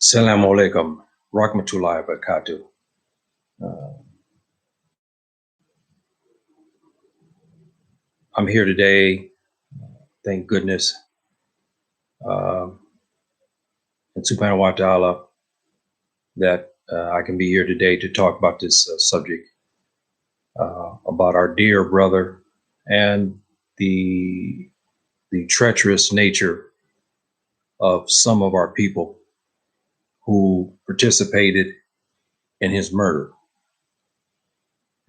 Assalamu alaikum, rahmatullahi wa barakatuh. I'm here today, thank goodness, and subhanahu wa ta'ala, that I can be here today to talk about this subject, about our dear brother and the treacherous nature of some of our people who participated in his murder.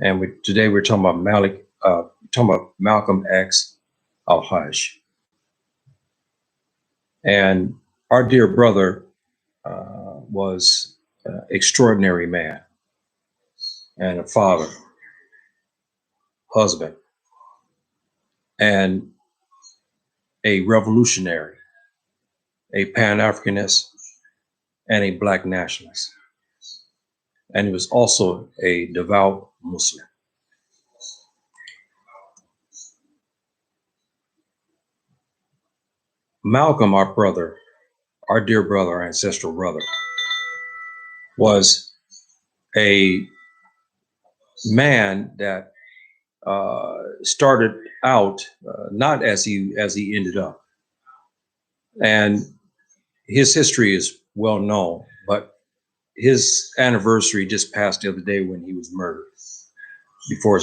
And today we're talking about Malcolm X Al Hajj. And our dear brother was an extraordinary man and a father, husband, and a revolutionary, a Pan-Africanist, and a Black nationalist. And he was also a devout Muslim. Malcolm, our brother, our dear brother, our ancestral brother, was a man that started out not as he ended up. And his history is well known, but his anniversary just passed the other day when he was murdered before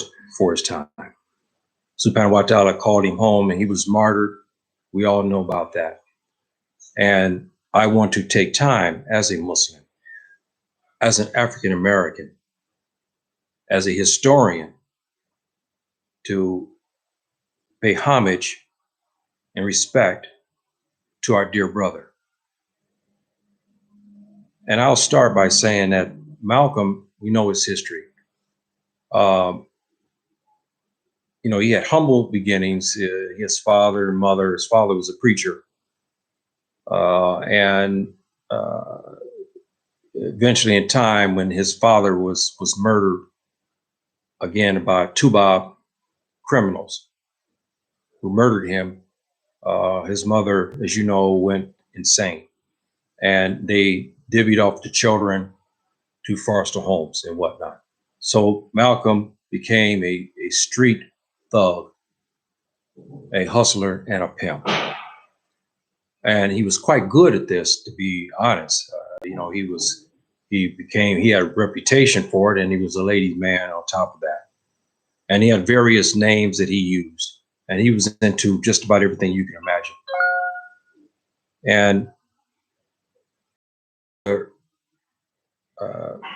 his time. Subhanahu wa ta'ala called him home and he was martyred. We all know about that. And I want to take time as a Muslim, as an African American, as a historian, to pay homage and respect to our dear brother. And I'll start by saying that Malcolm, we know his history. He had humble beginnings. His father and mother, his father was a preacher. And eventually in time, when his father was murdered, again, by two criminals who murdered him, his mother, as you know, went insane. And they divvied off the children to foster homes and whatnot. So Malcolm became a street thug, a hustler, and a pimp. And he was quite good at this, to be honest. He had a reputation for it, and he was a ladies' man on top of that. And he had various names that he used, and he was into just about everything you can imagine. And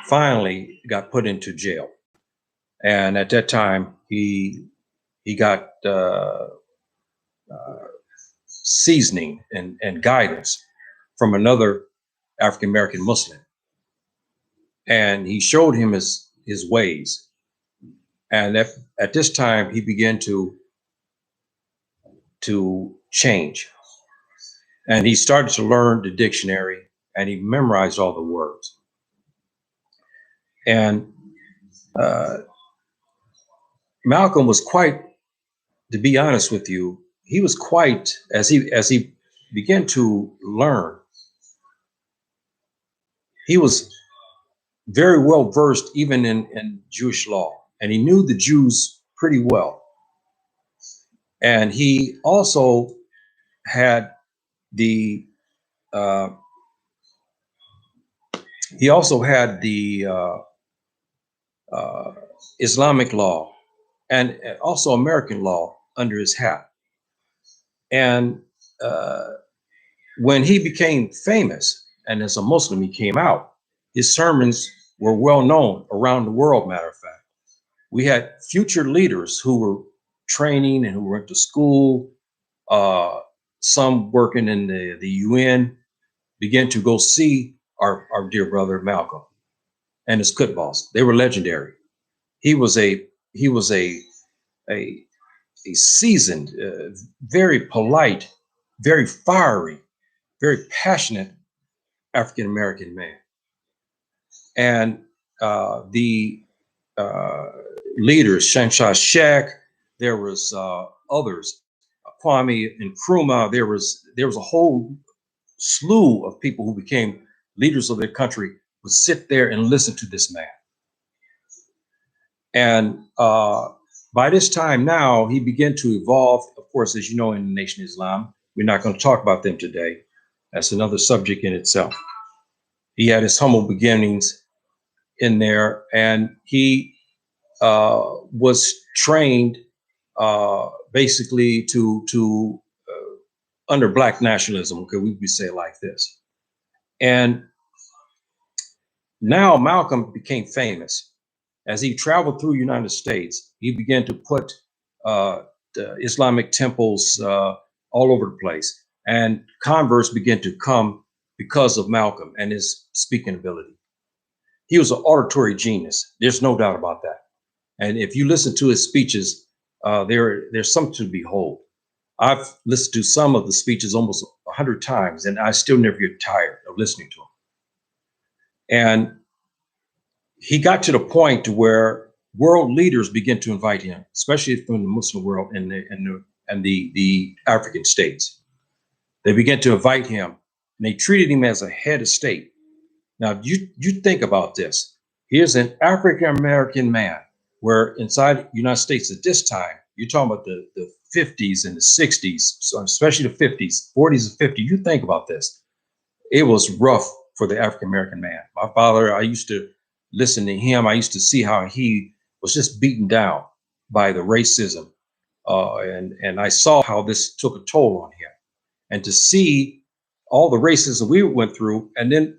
finally got put into jail. And at that time, he got seasoning and guidance from another African American Muslim, and he showed him his ways. And at this time, he began to change, and he started to learn the dictionary, and he memorized all the words. And Malcolm was quite, to be honest with you, he was quite, as he began to learn, he was very well versed even in Jewish law, and he knew the Jews pretty well. And he also had the Islamic law and also American law under his hat. And when he became famous, and as a Muslim he came out, his sermons were well known around the world. Matter of fact, we had future leaders who were training and who went to school, some working in the UN, began to go see our dear brother Malcolm and his Qutbas. They were legendary. He was a seasoned, very polite, very fiery, very passionate African American man. And the leaders, Shanshah Sheikh, there was others, Kwame Nkrumah. There was a whole slew of people who became leaders of their country would sit there and listen to this man. And by this time now, he began to evolve. Of course, as you know, in the Nation of Islam, we're not going to talk about them today. That's another subject in itself. He had his humble beginnings in there, and he was trained basically to under Black nationalism. Okay, we would say it like this. And now Malcolm became famous. As he traveled through the United States, he began to put the Islamic temples all over the place, and converts began to come because of Malcolm and his speaking ability. He was an auditory genius. There's no doubt about that. And if you listen to his speeches, there's something to behold. I've listened to some of the speeches almost 100 times, and I still never get tired of listening to him. And he got to the point to where world leaders began to invite him, especially from the Muslim world and the African states. They began to invite him, and they treated him as a head of state. Now, you think about this. Here's an African-American man, where inside the United States at this time, you're talking about the 50s and the 60s, so especially the 50s, 40s and 50s. You think about this. It was rough for the African-American man. My father, I used to listen to him. I used to see how he was just beaten down by the racism. And I saw how this took a toll on him. And to see all the racism we went through, and then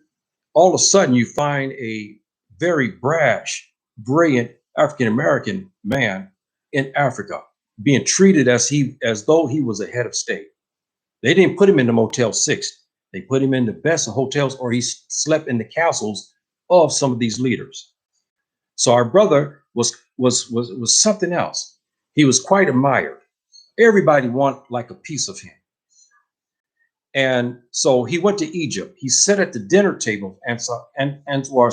all of a sudden you find a very brash, brilliant African-American man in Africa being treated as though he was a head of state. They didn't put him in the Motel 6. They put him in the best of hotels, or he slept in the castles of some of these leaders. So our brother was something else. He was quite admired. Everybody wanted like a piece of him. And so he went to Egypt. He sat at the dinner table of Anwar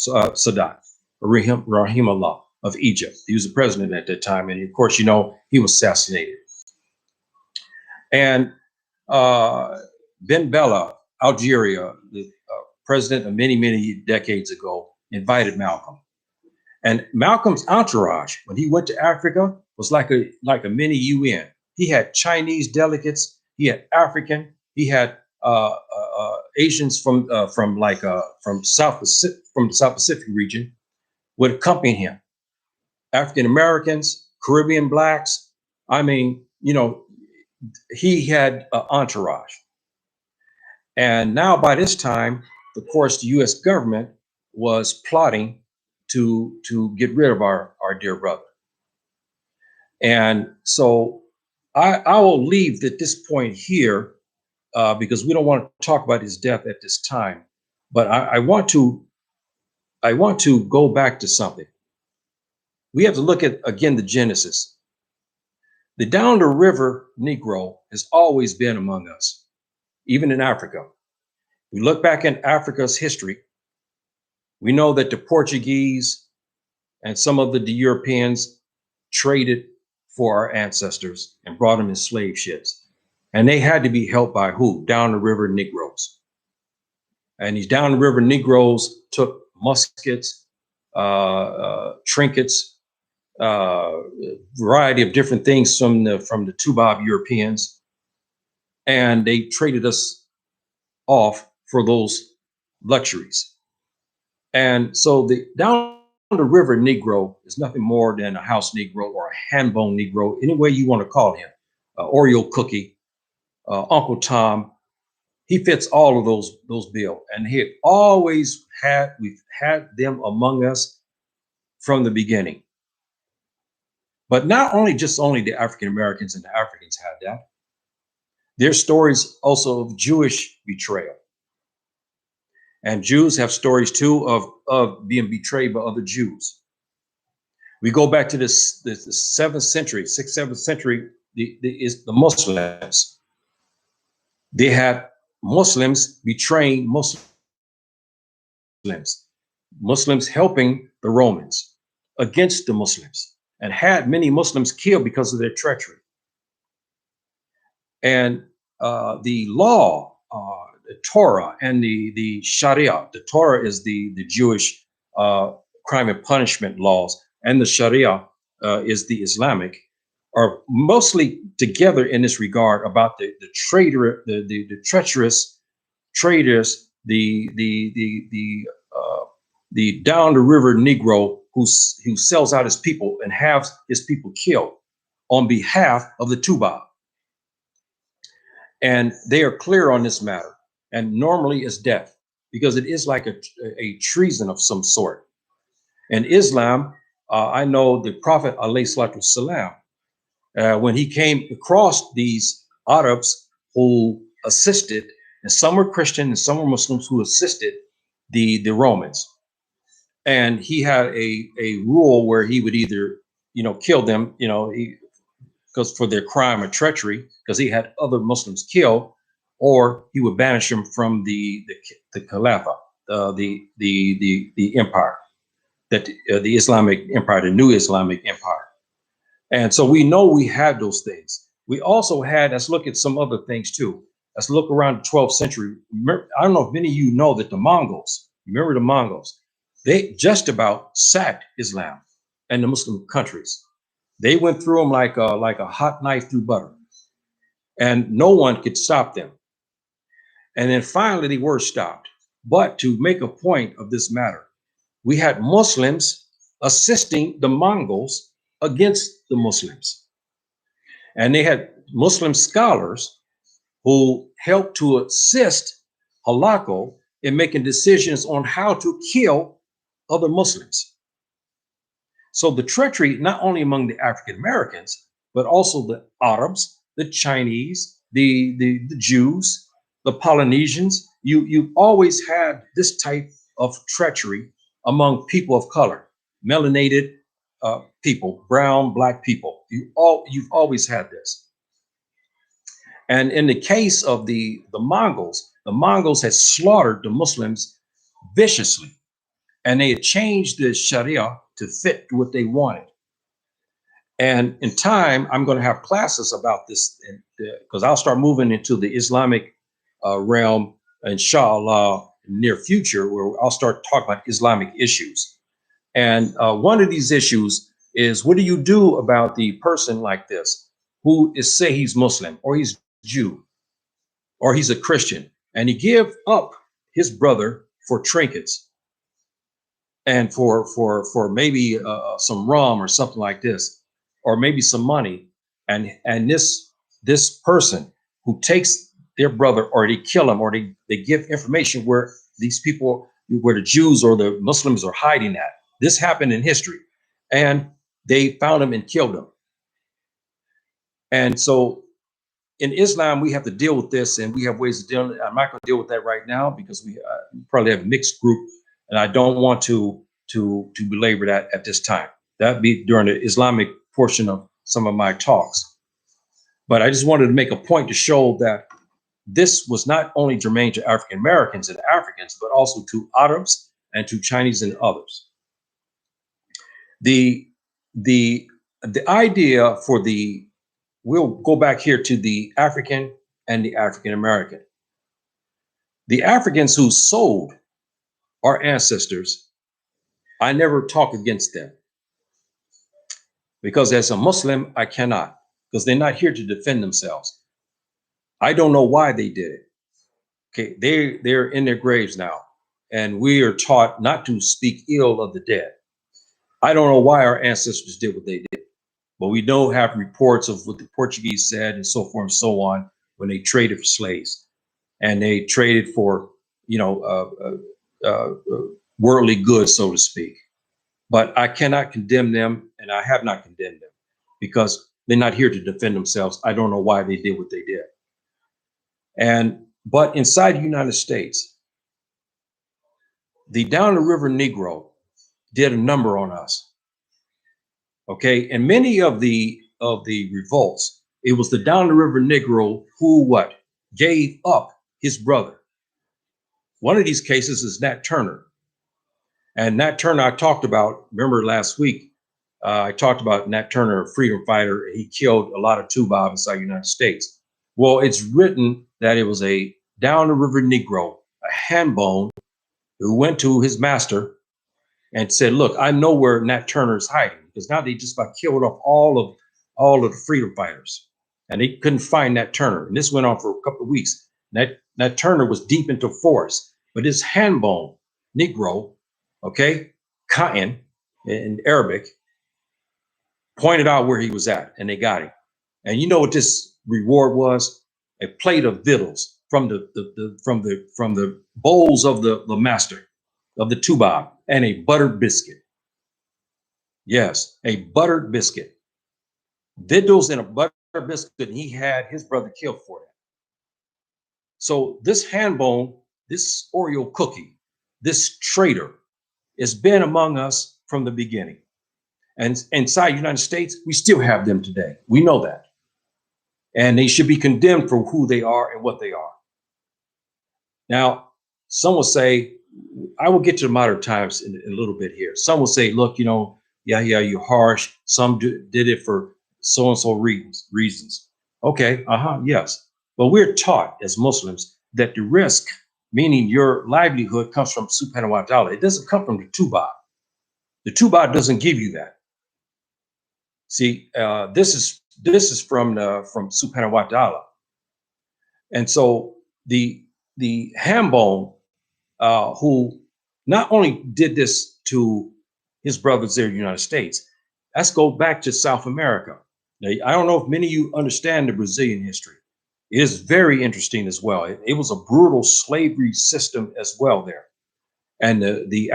Sadat, Rahimullah of Egypt. He was the president at that time. And of course, you know, he was assassinated. And Ben Bella, Algeria, the president of many, many decades ago, invited Malcolm. And Malcolm's entourage, when he went to Africa, was like a mini UN. He had Chinese delegates, he had African, he had Asians from the South Pacific region would accompany him. African Americans, Caribbean blacks. I mean, you know, he had an entourage. And now by this time, of course, the U.S. government was plotting to get rid of our dear brother. And so I will leave at this point here because we don't want to talk about his death at this time. But I want to go back to something. We have to look at, again, the genesis. The down the river Negro has always been among us, even in Africa. We look back in Africa's history. We know that the Portuguese and some of the Europeans traded for our ancestors and brought them in slave ships. And they had to be helped by who? Down the river Negroes. And these down the river Negroes took muskets, trinkets, variety of different things from the Tubab Europeans. And they traded us off for those luxuries. And so the down the river Negro is nothing more than a house Negro or a handbone Negro, any way you want to call him, Oreo cookie, Uncle Tom. He fits all of those bills, and we've had them among us from the beginning. But not only the African Americans and the Africans had that. There's stories also of Jewish betrayal. And Jews have stories too of being betrayed by other Jews. We go back to the 7th century, 6th, 7th century, the Muslims. They had Muslims betraying Muslims, Muslims helping the Romans against the Muslims, and had many Muslims killed because of their treachery. And the law Torah and the Sharia. The Torah is the Jewish crime and punishment laws, and the Sharia is the Islamic, are mostly together in this regard about the traitor, the treacherous traitors, the down the river Negro who sells out his people and has his people killed on behalf of the Tuba. And they are clear on this matter. And normally it's death, because it is like a treason of some sort. And Islam, I know the Prophet alayhi salatu salam, when he came across these Arabs who assisted, and some were Christian and some were Muslims who assisted the Romans. And he had a rule where he would either, kill them, because for their crime or treachery, because he had other Muslims killed, or he would banish them from the Khalifa, the empire, that the Islamic empire, the new Islamic empire. And so we know we had those things. We also had, let's look at some other things too. Let's look around the 12th century. Remember, I don't know if many of you know that the Mongols, remember the Mongols, they just about sacked Islam and the Muslim countries. They went through them like a hot knife through butter, and no one could stop them. And then finally they were stopped. But to make a point of this matter, we had Muslims assisting the Mongols against the Muslims. And they had Muslim scholars who helped to assist Halako in making decisions on how to kill other Muslims. So the treachery, not only among the African Americans, but also the Arabs, the Chinese, the Jews, the Polynesians, you've always had this type of treachery among people of color, melanated people, brown, black people. You've always had this. And in the case of the Mongols had slaughtered the Muslims viciously, and they had changed the Sharia to fit what they wanted. And in time, I'm going to have classes about this, because I'll start moving into the Islamic realm, inshallah, in the near future, where I'll start talking about Islamic issues. And one of these issues is, what do you do about the person like this who is, say he's Muslim, or he's Jew, or he's a Christian, and he give up his brother for trinkets and for maybe some rum or something like this, or maybe some money, and this person who takes their brother, or they kill him, or they give information where these people, where the Jews or the Muslims are hiding at. This happened in history, and they found him and killed him. And so in Islam, we have to deal with this, and we have ways of dealing. I'm not going to deal with that right now, because we probably have a mixed group, and I don't want to belabor that at this time. That'd be during the Islamic portion of some of my talks. But I just wanted to make a point to show that this was not only germane to African Americans and Africans, but also to Arabs and to Chinese and others. The idea for we'll go back here to the African and the African American. The Africans who sold our ancestors, I never talk against them, because as a Muslim, I cannot, because they're not here to defend themselves. I don't know why they did it. Okay, they're in their graves now, and we are taught not to speak ill of the dead. I don't know why our ancestors did what they did, but we don't have reports of what the Portuguese said and so forth and so on when they traded for slaves, and they traded for, worldly goods, so to speak. But I cannot condemn them, and I have not condemned them, because they're not here to defend themselves. I don't know why they did what they did. But inside the United States, the down the river Negro did a number on us. Okay, and many of the revolts, it was the down the river Negro who gave up his brother. One of these cases is Nat Turner. And Nat Turner, I talked about, remember last week, I talked about Nat Turner, a freedom fighter. He killed a lot of Tubab inside the United States. Well, it's written that it was a down the river Negro, a hand bone, who went to his master and said, "Look, I know where Nat Turner is hiding because now they just about killed off all of the freedom fighters, and they couldn't find Nat Turner." And this went on for a couple of weeks. Nat Turner was deep into forest, but his hand bone Negro, okay, Cotton in Arabic, pointed out where he was at, and they got him. And you know what this reward was? A plate of victuals from the bowls of the master of the Tubab, and a buttered biscuit. Yes, a buttered biscuit. Victuals and a buttered biscuit. And he had his brother killed for that. So this hand bone, this Oreo cookie, this traitor, has been among us from the beginning. And inside the United States, we still have them today. We know that. And they should be condemned for who they are and what they are. Now, some will say, I will get to the modern times in a little bit here. Some will say, look, yeah, you're harsh. Some did it for so-and-so reasons. Okay, yes. But we're taught as Muslims that the risk, meaning your livelihood, comes from subhanahu wa ta'ala. It doesn't come from the Tubab. The Tubab doesn't give you that. See, this is from subhanahu wa ta'ala. And so the Hambone, who not only did this to his brothers there in the United States, let's go back to South America. Now, I don't know if many of you understand the Brazilian history. It is very interesting as well. It was a brutal slavery system as well there. And the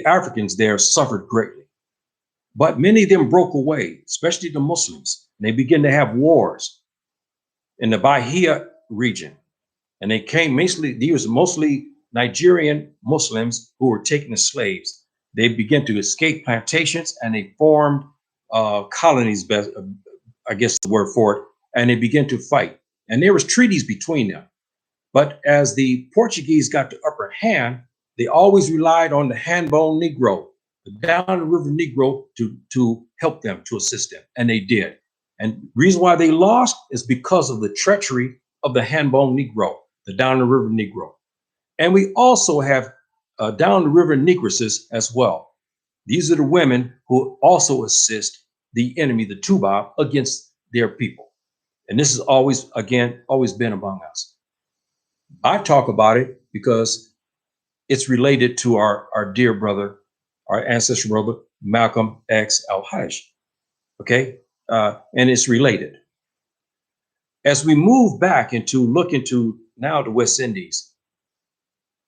Africans there suffered greatly. But many of them broke away, especially the Muslims. And they began to have wars in the Bahia region. And they came mostly Nigerian Muslims who were taken as slaves. They began to escape plantations and they formed colonies, I guess the word for it, and they began to fight. And there was treaties between them. But as the Portuguese got the upper hand, they always relied on the handbone Negro, the down the river Negro, to help them, to assist them. And they did. And the reason why they lost is because of the treachery of the handbone Negro, the down the river Negro. And we also have down the river Negresses as well. These are the women who also assist the enemy, the Tubab, against their people. And this has always been among us. I talk about it because it's related to our dear brother, our ancestral brother, Malcolm X Al Hajj. Okay? And it's related. As we move back look into now the West Indies,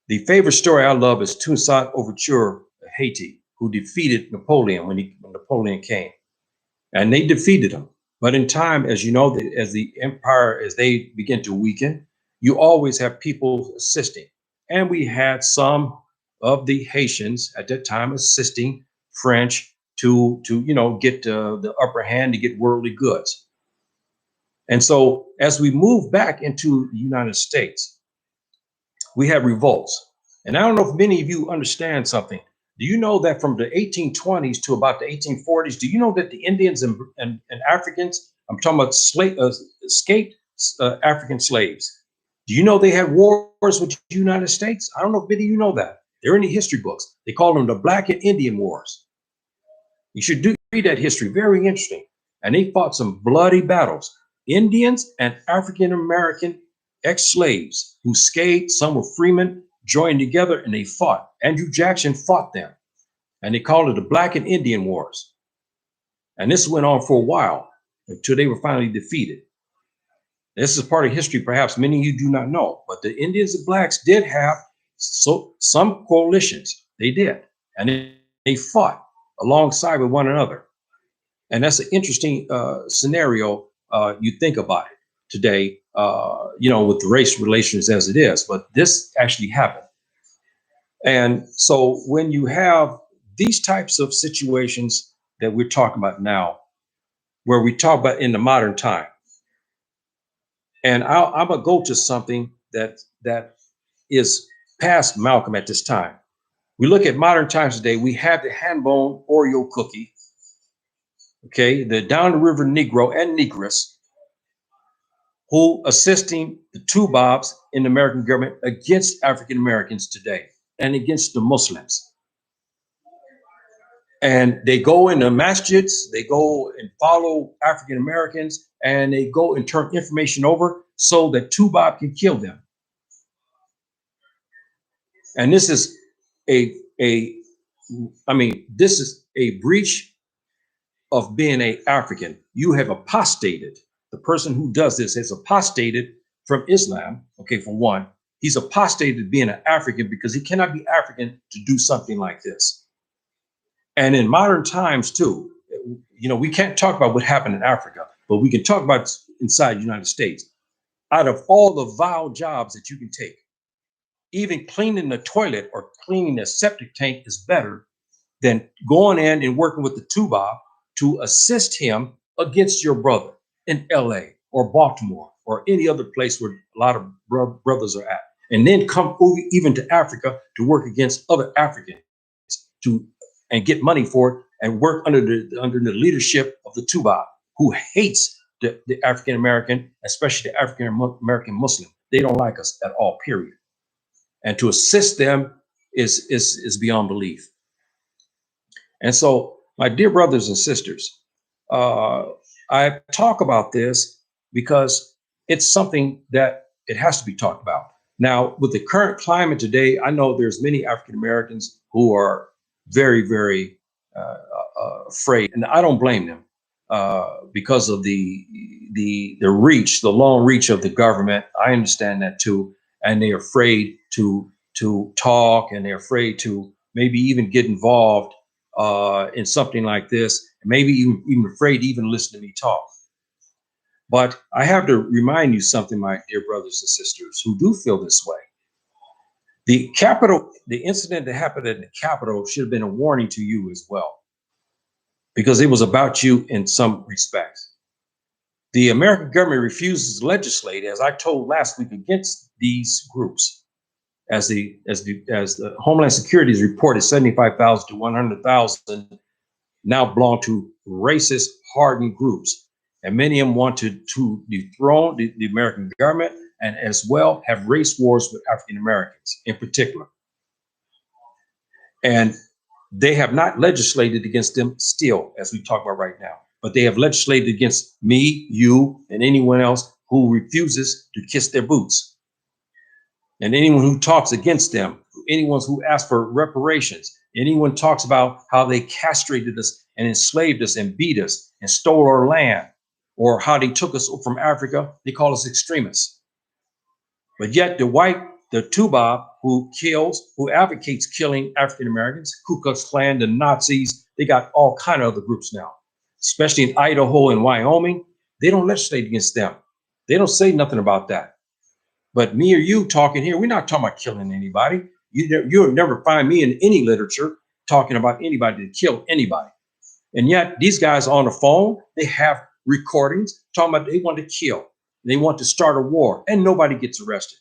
the favorite story I love is Toussaint Overture of Haiti, who defeated Napoleon when Napoleon came. And they defeated him. But in time, as you know, as the empire, as they begin to weaken, you always have people assisting. And we had some of the Haitians at that time assisting French to get the upper hand, to get worldly goods. And so as we move back into the United States, we have revolts. And I don't know if many of you understand something. Do you know that from the 1820s to about the 1840s, do you know that the Indians and Africans, I'm talking about escaped African slaves, do you know they had wars with the United States? I don't know if many of you know that. They're in the history books. They call them the Black and Indian Wars. You should read that history. Very interesting. And they fought some bloody battles. Indians and African American ex-slaves who escaped, some were freemen, joined together and they fought. Andrew Jackson fought them. And they called it the Black and Indian Wars. And this went on for a while until they were finally defeated. This is part of history perhaps many of you do not know, but the Indians and Blacks did have some coalitions. They did. And they fought alongside with one another. And that's an interesting scenario. You think about it today, with the race relations as it is, but this actually happened. And so when you have these types of situations that we're talking about now, where we talk about in the modern time, and I'm gonna go to something that is past Malcolm at this time. We look at modern times today, we have the handbone Oreo cookie, okay, the down the river Negro and Negress, who assisting the two Bobs in the American government against African Americans today and against the Muslims. And they go in the masjids, they go and follow African Americans, and they go and turn information over so that two Bob can kill them. And this is this is a breach of being an African. You have apostated. The person who does this has apostated from Islam. Okay, for one, he's apostated being an African because he cannot be African to do something like this. And in modern times too, we can't talk about what happened in Africa, but we can talk about inside the United States. Out of all the vile jobs that you can take, even cleaning the toilet or cleaning a septic tank is better than going in and working with the Tuba to assist him against your brother in LA or Baltimore or any other place where a lot of brothers are at. And then come even to Africa to work against other Africans and get money for it and work under the leadership of the Tuba, who hates the African American, especially the African American Muslim. They don't like us at all, period. And to assist them is beyond belief. And so, my dear brothers and sisters, I talk about this because it's something that it has to be talked about. Now, with the current climate today, I know there's many African Americans who are very, very afraid, and I don't blame them because of the long reach of the government. I understand that too, and they're afraid to talk, and they're afraid to maybe even get involved in something like this, maybe even afraid to even listen to me talk. But I have to remind you something, my dear brothers and sisters who do feel this way. The incident that happened at the Capitol should have been a warning to you as well, because it was about you in some respects. The American government refuses to legislate, as I told last week, against these groups. As the Homeland Security has reported, 75,000 to 100,000 now belong to racist, hardened groups. And many of them want to dethrone the American government and as well have race wars with African Americans in particular. And they have not legislated against them still, as we talk about right now, but they have legislated against me, you, and anyone else who refuses to kiss their boots. And anyone who talks against them, anyone who asks for reparations, anyone talks about how they castrated us and enslaved us and beat us and stole our land, or how they took us from Africa, they call us extremists. But yet the Tuba who advocates killing African Americans, Ku Klux Klan, the Nazis, they got all kind of other groups now, especially in Idaho and Wyoming. They don't legislate against them. They don't say nothing about that. But me or you talking here, we're not talking about killing anybody. You'll never find me in any literature talking about anybody to kill anybody. And yet these guys on the phone, they have recordings talking about they want to kill. They want to start a war, and nobody gets arrested.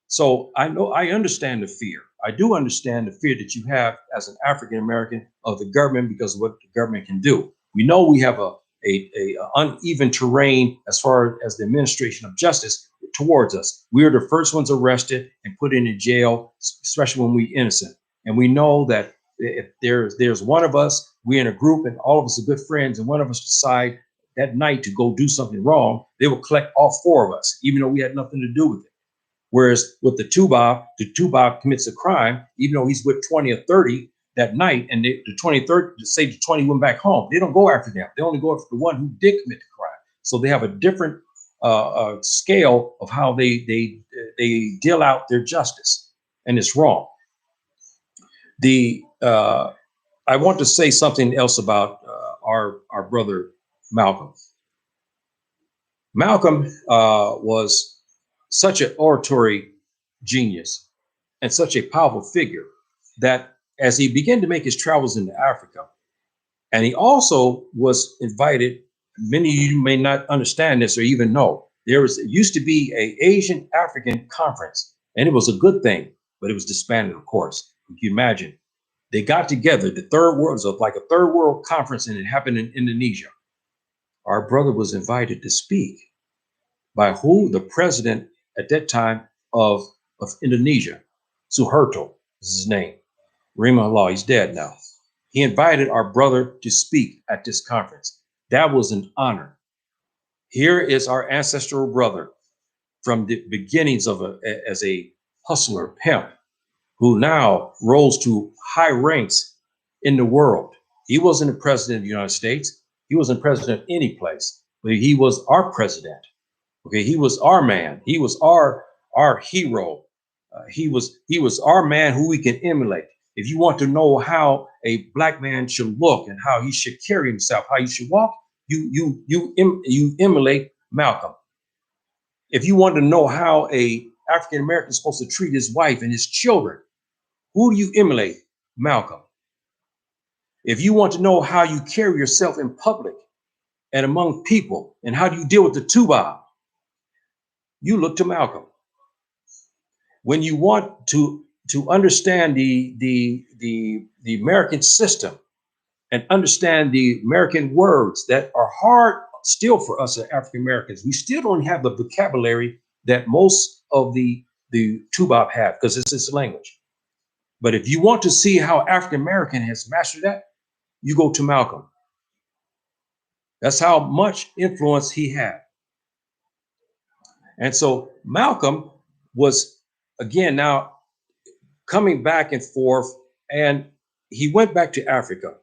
So I understand the fear. I do understand the fear that you have as an African American of the government because of what the government can do. We know we have a uneven terrain as far as the administration of justice towards us. We are the first ones arrested and put in jail, especially when we're innocent. And we know that if there's one of us, we're in a group and all of us are good friends, and one of us decide that night to go do something wrong, they will collect all four of us, even though we had nothing to do with it. Whereas with the Tuba commits a crime, even though he's with 20 or 30 that night, and the 23rd, say the 20 went back home, they don't go after them. They only go after the one who did commit the crime. So they have a different scale of how they deal out their justice, and it's wrong. I want to say something else about our brother Malcolm. Malcolm was such an oratory genius and such a powerful figure that as he began to make his travels into Africa, and he also was invited, many of you may not understand this or even know, it used to be an Asian African conference, and it was a good thing, but it was disbanded, of course. You can imagine. They got together, the third world, was like a third world conference, and it happened in Indonesia. Our brother was invited to speak. by who? The president at that time of Indonesia, Suharto is his name. Rahimahullah, he's dead now. He invited our brother to speak at this conference. That was an honor. Here is our ancestral brother from the beginnings as a hustler, pimp, who now rose to high ranks in the world. He wasn't the president of the United States. He wasn't president of any place, but he was our president. Okay, he was our man. He was our hero. He was our man who we can emulate. If you want to know how a black man should look and how he should carry himself, how he should walk, you emulate Malcolm. If you want to know how a African American is supposed to treat his wife and his children, who do you emulate? Malcolm. If you want to know how you carry yourself in public and among people and how do you deal with the tuba, you look to Malcolm. When you want to understand the American system and understand the American words that are hard still for us as African Americans, we still don't have the vocabulary that most of the Tubab have because it's this language. But if you want to see how African American has mastered that, you go to Malcolm. That's how much influence he had. And so Malcolm was, again, now coming back and forth, and he went back to Africa.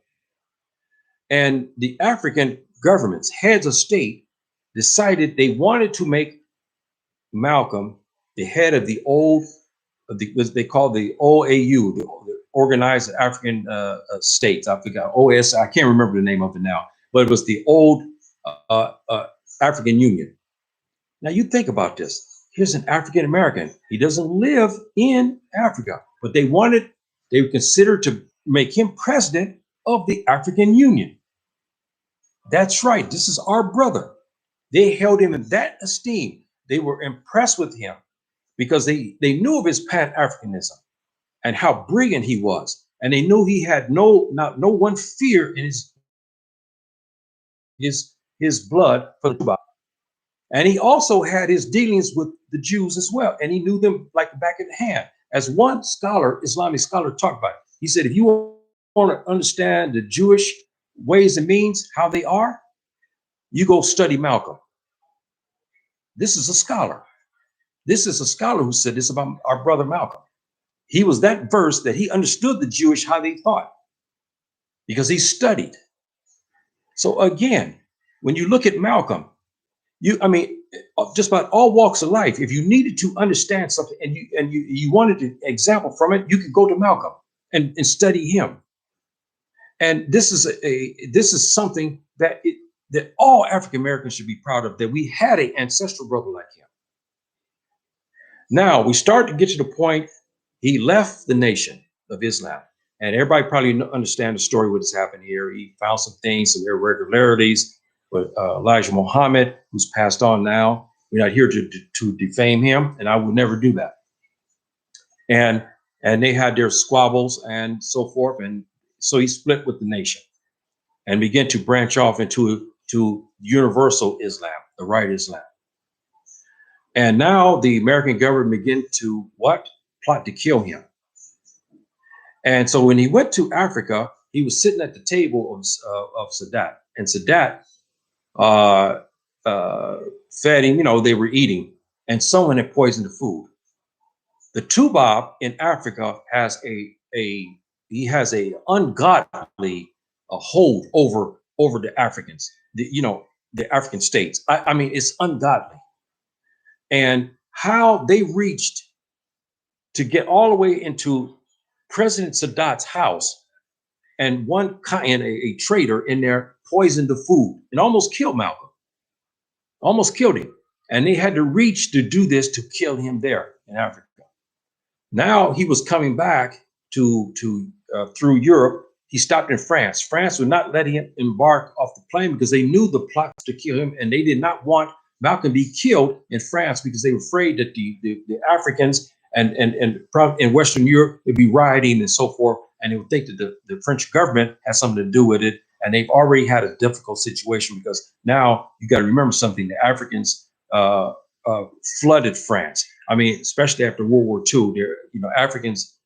And the African governments, heads of state, decided they wanted to make Malcolm the head of the old, what they call the OAU, the Organized African States. I forgot, OS, I can't remember the name of it now, but it was the old African Union. Now you think about this. Here's an African American. He doesn't live in Africa, but they considered to make him president of the African Union. That's right. This is our brother. They held him in that esteem. They were impressed with him because they knew of his Pan-Africanism and how brilliant he was. And they knew he had no one fear in his blood for the Tuba. And he also had his dealings with the Jews as well. And he knew them like the back of the hand. As one scholar, Islamic scholar, talked about it. He said, if you want to understand the Jewish ways and means, how they are, you go study Malcolm. This is a scholar. This is a scholar who said this about our brother Malcolm. He was that verse that he understood the Jewish, how they thought, because he studied. So again, when you look at Malcolm, just about all walks of life, if you needed to understand something and you wanted an example from it, you could go to Malcolm and study him. And this is something that all African Americans should be proud of, that we had an ancestral brother like him. Now we start to get to the point he left the nation of Islam, and everybody probably understand the story what has happened here. He found some things, some irregularities with Elijah Muhammad, who's passed on now. We're not here to defame him, and I would never do that. And they had their squabbles and so forth, and so he split with the nation and began to branch off into universal Islam, the right Islam. And now the American government began to plot to kill him. And so when he went to Africa, he was sitting at the table of Sadat, and Sadat fed him. They were eating, and someone had poisoned the food. The Tubab in Africa has a ungodly hold over the Africans, the African states. I mean, it's ungodly. And how they reached to get all the way into President Sadat's house, and a traitor in there poisoned the food and almost killed Malcolm, almost killed him. And they had to reach to do this to kill him there in Africa. Now he was coming back through Europe. He stopped in France. France would not let him embark off the plane because they knew the plots to kill him, and they did not want Malcolm to be killed in France because they were afraid that the Africans and in Western Europe would be rioting and so forth, and they would think that the French government has something to do with it. And they've already had a difficult situation because now you got to remember something: the Africans flooded France. I mean, especially after World War II, there, Africans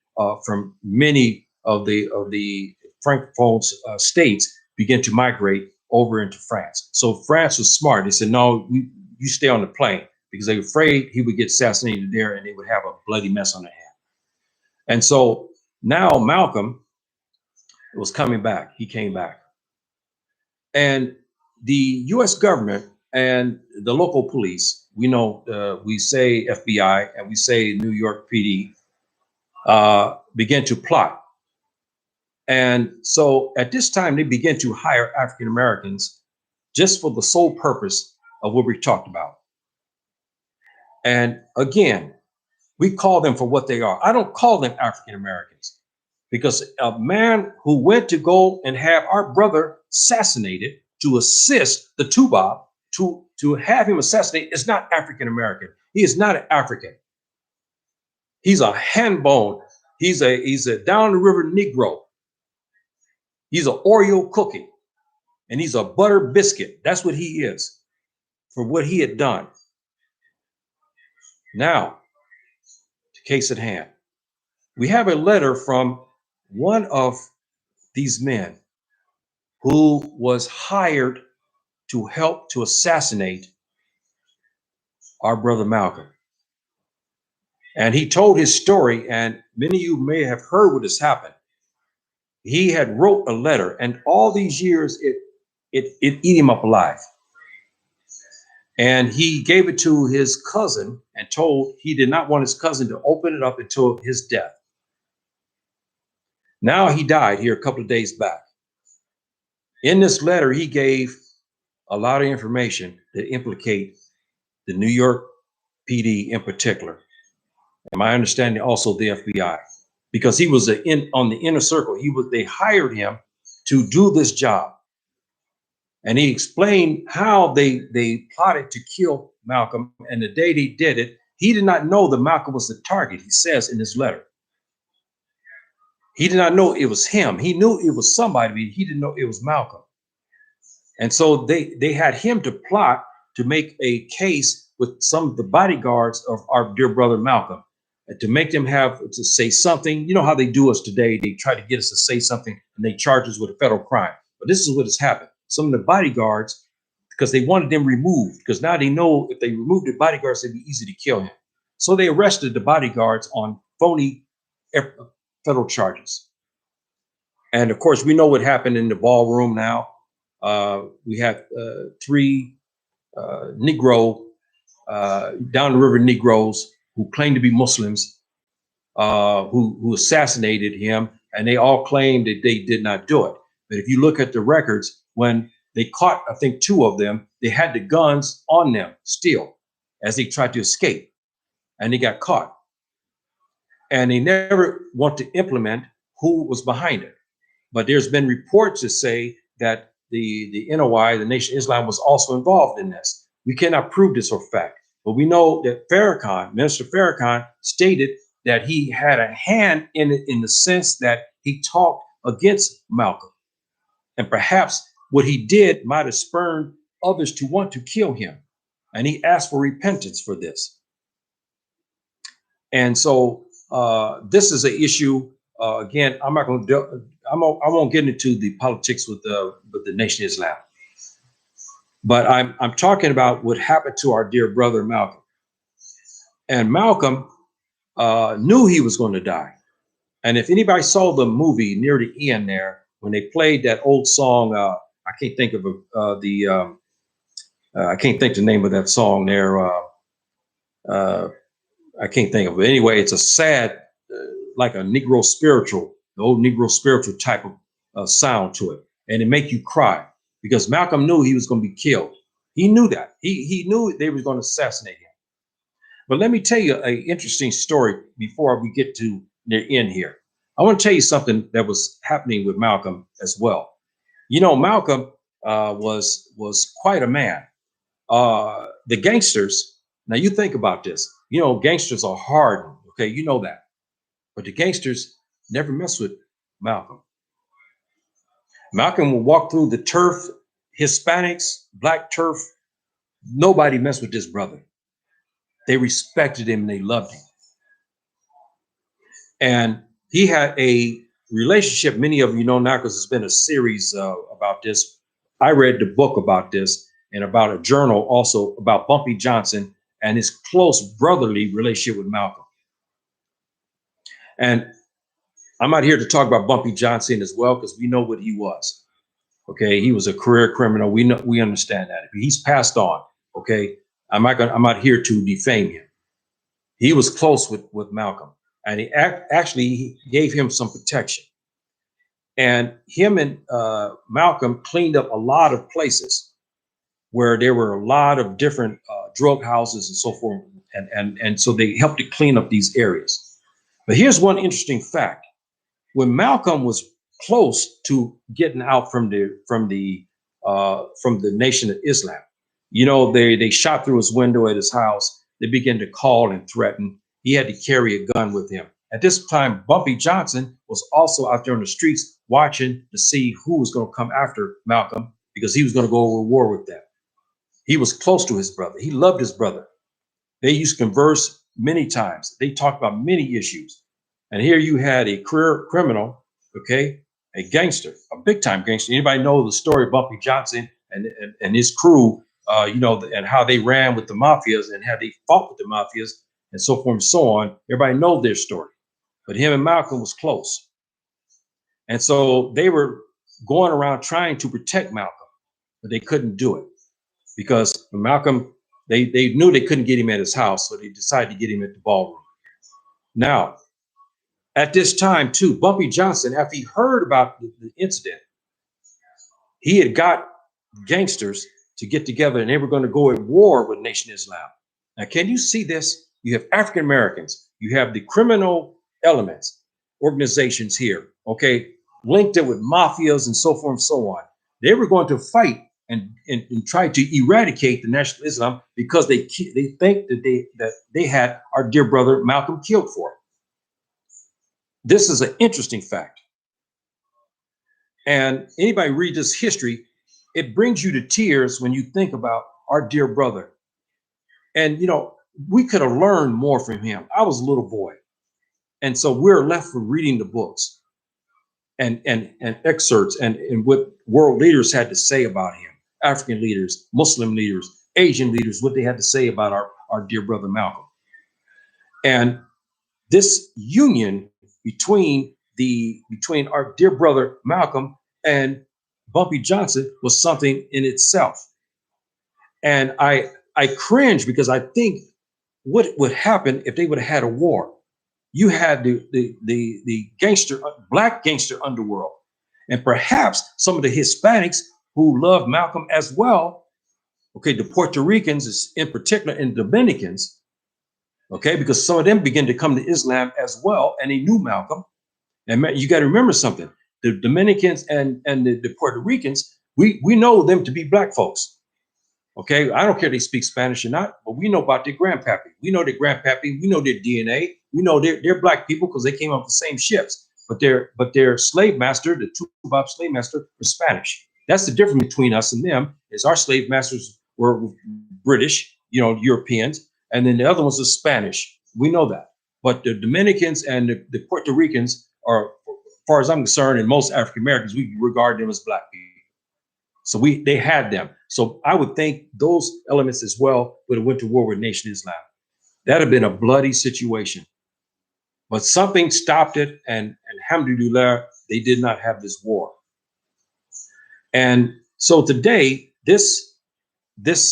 from many of the Francophone states began to migrate over into France. So France was smart. They said, no, you stay on the plane, because they were afraid he would get assassinated there and they would have a bloody mess on their hands. And so now Malcolm was coming back. He came back. And the US government and the local police, we say FBI and we say New York PD, began to plot. And so at this time, they began to hire African Americans just for the sole purpose of what we talked about. And again, we call them for what they are. I don't call them African Americans, because a man who went to go and have our brother assassinated to assist the Tubab to have him assassinated is not African American. He is not an African. He's a hand bone. He's a down the river Negro. He's an Oreo cookie, and he's a butter biscuit. That's what he is for what he had done. Now, the case at hand. We have a letter from one of these men who was hired to help to assassinate our brother Malcolm. And he told his story, and many of you may have heard what has happened. He had wrote a letter, and all these years it eat him up alive. And he gave it to his cousin and told he did not want his cousin to open it up until his death. Now he died here a couple of days back. In this letter, he gave a lot of information that implicate the New York PD in particular. And my understanding also the FBI, because he was on the inner circle. They hired him to do this job. And he explained how they plotted to kill Malcolm. And the day they did it, he did not know that Malcolm was the target, he says in his letter. He did not know it was him. He knew it was somebody, but he didn't know it was Malcolm. And so they had him to plot to make a case with some of the bodyguards of our dear brother Malcolm, and to make them have to say something. You know how they do us today. They try to get us to say something and they charge us with a federal crime. But this is what has happened. Some of the bodyguards, because they wanted them removed, because now they know if they remove the bodyguards, it'd be easy to kill him. So they arrested the bodyguards on phony federal charges. And of course, we know what happened in the ballroom now. We have 3 Negro, down the river Negroes who claim to be Muslims, who assassinated him, and they all claim that they did not do it. But if you look at the records, when they caught, I think 2 of them, they had the guns on them still as they tried to escape, and they got caught. And they never want to implement who was behind it. But there's been reports that say that the NOI, the Nation of Islam, was also involved in this. We cannot prove this for fact, but we know that Minister Farrakhan stated that he had a hand in it, in the sense that he talked against Malcolm. And perhaps what he did might have spurred others to want to kill him. And he asked for repentance for this. And so this is an issue. Again, I'm not going to. I won't get into the politics with the Nation of Islam. But I'm talking about what happened to our dear brother Malcolm. And Malcolm knew he was going to die. And if anybody saw the movie near the end there, when they played that old song, I can't think of I can't think the name of that song there. I can't think of it. Anyway, it's a sad, like a Negro spiritual, the old Negro spiritual type of sound to it. And it make you cry, because Malcolm knew he was going to be killed. He knew that. He knew they were going to assassinate him. But let me tell you an interesting story before we get to the end here. I want to tell you something that was happening with Malcolm as well. You know, Malcolm was quite a man. The gangsters, now you think about this, you know, gangsters are hardened, okay, you know that. But the gangsters never mess with Malcolm. Malcolm would walk through the turf, Hispanics, black turf. Nobody messed with this brother. They respected him and they loved him. And he had a relationship, many of you know now because it's been a series about this. I read the book about this and about a journal also about Bumpy Johnson and his close brotherly relationship with Malcolm. And I'm not here to talk about Bumpy Johnson as well because we know what he was. Okay, he was a career criminal. We understand that. He's passed on. Okay, I'm not here to defame him. He was close with Malcolm, and he actually gave him some protection. And him and Malcolm cleaned up a lot of places where there were a lot of different drug houses and so forth, and so they helped to clean up these areas. But here's one interesting fact: when Malcolm was close to getting out from the Nation of Islam, you know, they shot through his window at his house. They began to call and threaten. He had to carry a gun with him. At this time, Bumpy Johnson was also out there on the streets watching to see who was going to come after Malcolm because he was going to go to war with them. He was close to his brother. He loved his brother. They used to converse many times. They talked about many issues. And here you had a career criminal, okay, a gangster, a big time gangster. Anybody know the story of Bumpy Johnson and his crew, you know, and how they ran with the mafias and how they fought with the mafias and so forth and so on. Everybody knows their story. But him and Malcolm was close. And so they were going around trying to protect Malcolm, but they couldn't do it because Malcolm, they knew they couldn't get him at his house. So they decided to get him at the ballroom. Now, at this time too, Bumpy Johnson, after he heard about the incident, he had got gangsters to get together and they were going to go at war with Nation Islam. Now, can you see this? You have African Americans, you have the criminal elements, organizations here, okay, linked in with mafias and so forth and so on. They were going to fight and try to eradicate the National Islam because they think that they had our dear brother Malcolm killed for it. This is an interesting fact. And anybody read this history, it brings you to tears when you think about our dear brother. And, you know, we could have learned more from him. I was a little boy. And so we're left with reading the books and excerpts and what world leaders had to say about him, African leaders, Muslim leaders, Asian leaders, what they had to say about our dear brother Malcolm. And this union between our dear brother Malcolm and Bumpy Johnson was something in itself. And I cringe because I think what would happen if they would have had a war. You had the gangster, black gangster underworld, and perhaps some of the Hispanics who loved Malcolm as well. Okay, the Puerto Ricans in particular and Dominicans, okay, because some of them began to come to Islam as well, and they knew Malcolm. And you got to remember something: the Dominicans and the Puerto Ricans, we know them to be black folks. Okay, I don't care if they speak Spanish or not, but we know about their grandpappy. We know their grandpappy. We know their DNA. We know they're black people because they came off the same ships. But their slave master, the Tubab slave master, was Spanish. That's the difference between us and them. Is our slave masters were British, you know, Europeans, and then the other ones are Spanish. We know that. But the Dominicans and the Puerto Ricans are, as far as I'm concerned, and most African Americans, we regard them as black people. So they had them. So I would think those elements as well would have went to war with Nation Islam. That'd have been a bloody situation. But something stopped it, and alhamdulillah, they did not have this war. And so today, this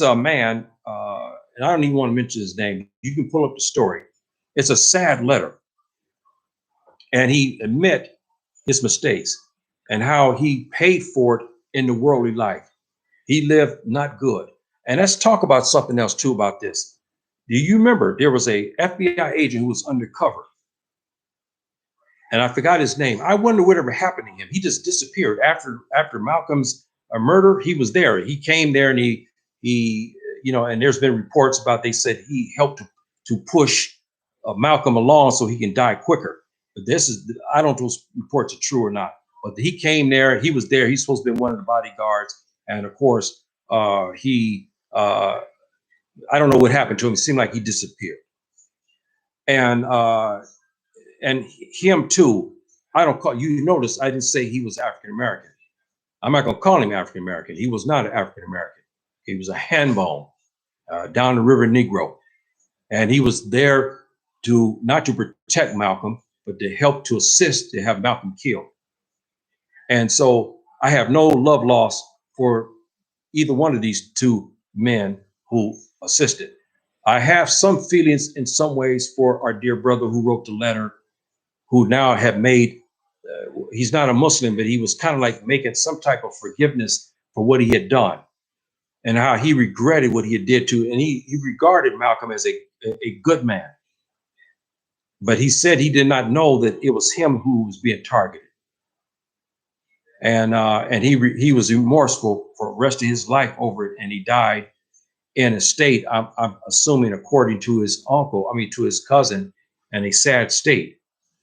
man, and I don't even want to mention his name. You can pull up the story. It's a sad letter, and he admit his mistakes and how he paid for it in the worldly life. He lived not good. And let's talk about something else too about this. Do you remember there was a FBI agent who was undercover? And I forgot his name. I wonder whatever happened to him. He just disappeared after Malcolm's murder. He was there. He came there and he you know, and there's been reports about, they said he helped to push Malcolm along so he can die quicker. But I don't know if those reports are true or not. But he came there. He was there. He's supposed to be one of the bodyguards. And of course, he I don't know what happened to him. It seemed like he disappeared. And him too. I don't call you. Notice I didn't say he was African American. I'm not going to call him African American. He was not an African American. He was a handbone down the river Negro, and he was there to not to protect Malcolm, but to help to assist to have Malcolm killed. And so I have no love lost for either one of these two men who assisted. I have some feelings in some ways for our dear brother who wrote the letter, who now have made, he's not a Muslim, but he was kind of like making some type of forgiveness for what he had done and how he regretted what he had did to, and he regarded Malcolm as a good man. But he said he did not know that it was him who was being targeted. And he was remorseful for the rest of his life over it, and he died in a state, I'm assuming, according to his uncle, to his cousin, in a sad state,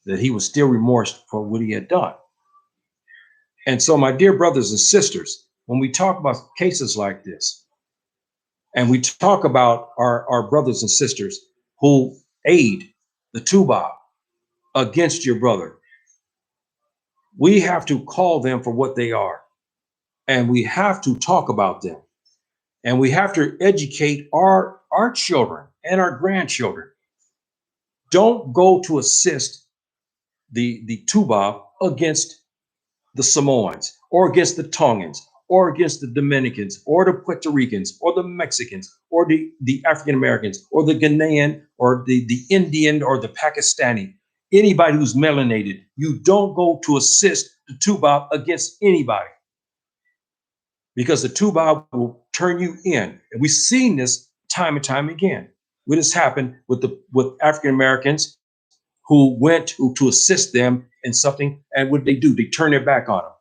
that he was still remorsed for what he had done. And so, my dear brothers and sisters, when we talk about cases like this, and we talk about our brothers and sisters who aid the Tubab against your brother, we have to call them for what they are. And we have to talk about them. And we have to educate our children and our grandchildren. Don't go to assist the Tubab against the Samoans or against the Tongans or against the Dominicans or the Puerto Ricans or the Mexicans or the African Americans or the Ghanaian or the Indian or the Pakistani. Anybody who's melanated, you don't go to assist the Tubab against anybody, because the Tubab will turn you in. And we've seen this time and time again. What has happened with African Americans who went to assist them in something, and what they do, they turn their back on them.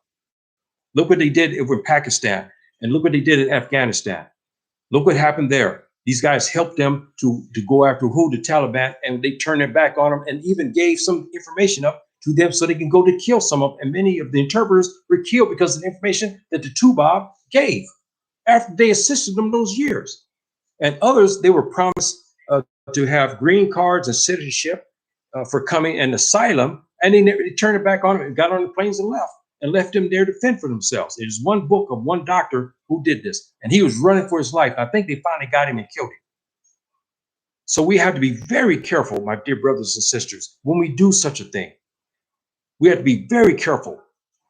Look what they did in Pakistan, and look what they did in Afghanistan. Look what happened there. These guys helped them to go after the Taliban, and they turned their back on them and even gave some information up to them so they can go to kill some of them. And many of the interpreters were killed because of the information that the Tubab gave after they assisted them those years. And others, they were promised to have green cards and citizenship for coming and asylum, and they turned it back on them and got on the planes and left them there to fend for themselves. There's one book of one doctor who did this, and he was running for his life. I think they finally got him and killed him. So we have to be very careful, my dear brothers and sisters, when we do such a thing. We have to be very careful.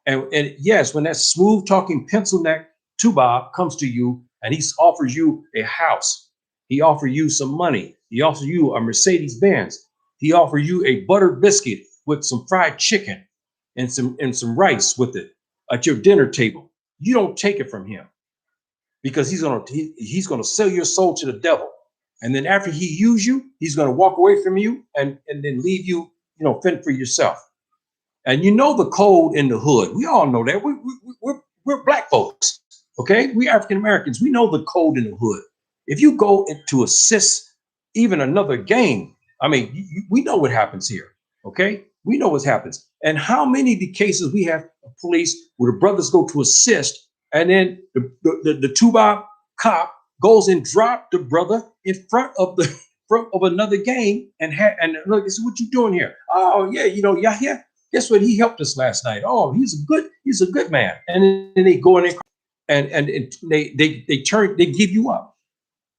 And yes, when that smooth talking pencil neck Tubab comes to you and he offers you a house, he offers you some money, he offers you a Mercedes Benz, he offers you a buttered biscuit with some fried chicken and some rice with it at your dinner table, you don't take it from him, because he's gonna sell your soul to the devil. And then after he uses you, he's gonna walk away from you and then leave you, fend for yourself. And you know the code in the hood. We all know that. We're black folks, okay? We African Americans. We know the code in the hood. If you go to assist even another gang, we know what happens here, okay? We know what happens. And how many of the cases we have of police where the brothers go to assist, and then the Tubab cop goes and drop the brother in front of another gang and look, this is what you doing here. Oh yeah, Yahya. Guess what? He helped us last night. Oh, he's a good man. And then they go in and they give you up.